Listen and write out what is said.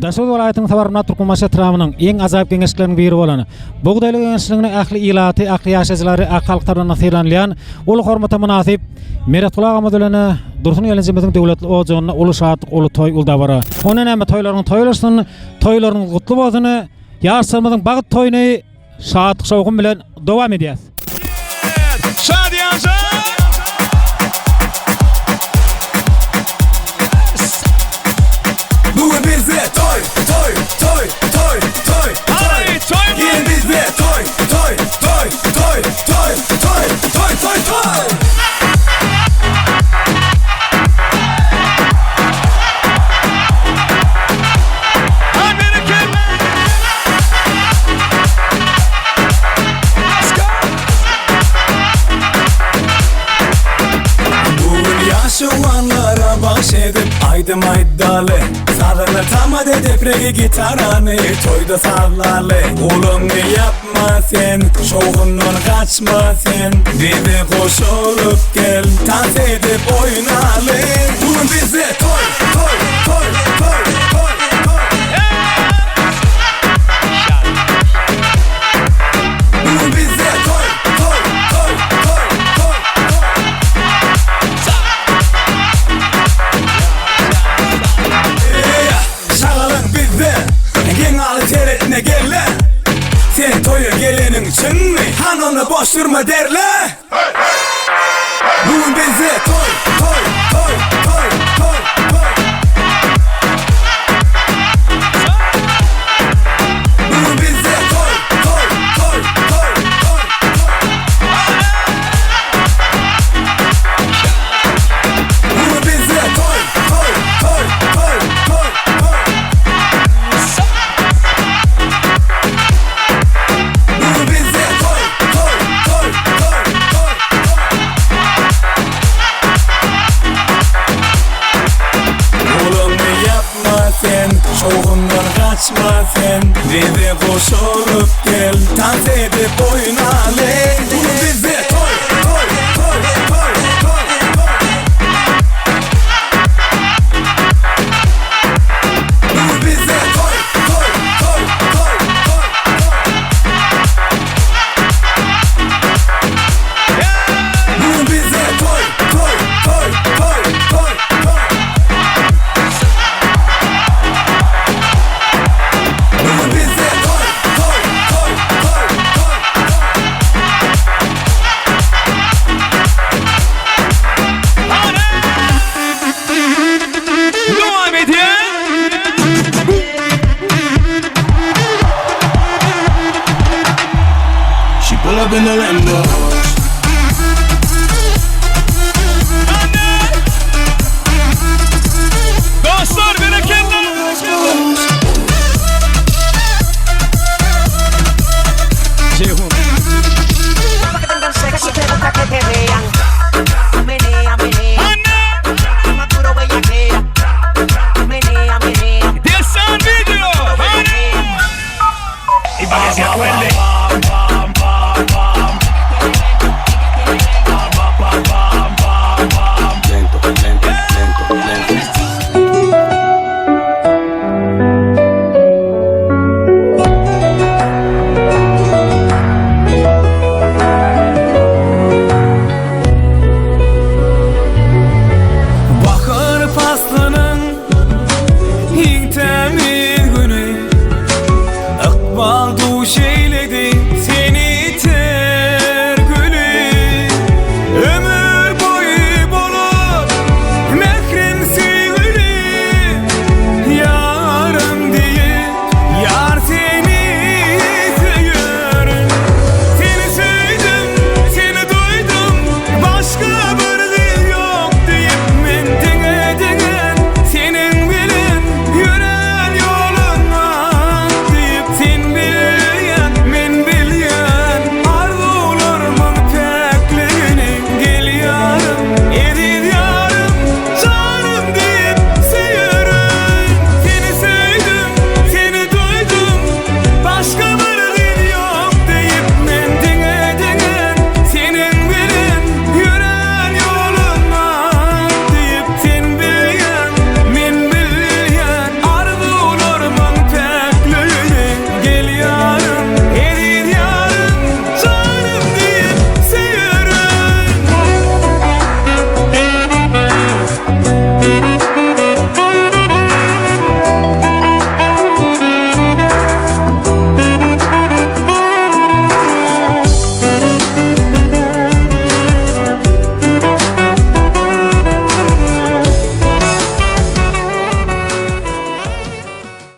Daşod welaýatynyň Tabarmat Turkmenbaşy etrafynyň eň azap geňeşlikleriň biri bolan Bogdaýly geňeşliginiň ähli ilaty, ähli ýaşajylary, akalyklardan nasyrlanýan ulu hormata munasip Meretullah Amadölene Dursun Ýalyjymyzyň döwletli ojagyna ulu şadlyk, ulu toý uldabara. Onuň näme toýlaryň toýlaşyny, toýlaryň gutly bolsyny, ýaşlarymyzyň bagyt toýuny şadlyk şowgum bilen dowam edýär. Şadiýan Bugün bizde toy, toy, toy, toy, toy, toy, toy. Gelin bizde toy, toy, toy, toy, toy, toy, toy, toy, toy. Bugün yaşawanlara baş edip aydım aydalı Sarını tamade depregi gitarani toyda sallalı Ulumni yapma sen, şoğundan kaçma sen Bizi koşulup gel, dans edip oynalı Bugün bize toy, toy, toy, toy, toy, toy Bugün bize toy, toy, toy, toy, toy, toy Şağalın bizde, gen alı teretine gelle Sen toya gelenin için mi? Han onu boş durma derle Bugün bize toy, toy, toy, toy, toy, toy Bugün bize toy, toy, toy, toy, toy, toy Bugün bize toy, toy, toy, toy, toy, toy Bugün bize toy, toy, toy, toy, toy, toy Oğlumni yapma sen, şoğundan kaçma sen Bizi koşulup gel, dans edip oynalı Bugün bize toy, toy, toy, toy, toy, toy Bugün bize toy, toy, toy, toy, toy, toy Bugün bize toy, toy, toy, toy, toy, toy Bugün bize toy, toy, toy, toy, toy, Devam edin. She pull up in the Lambo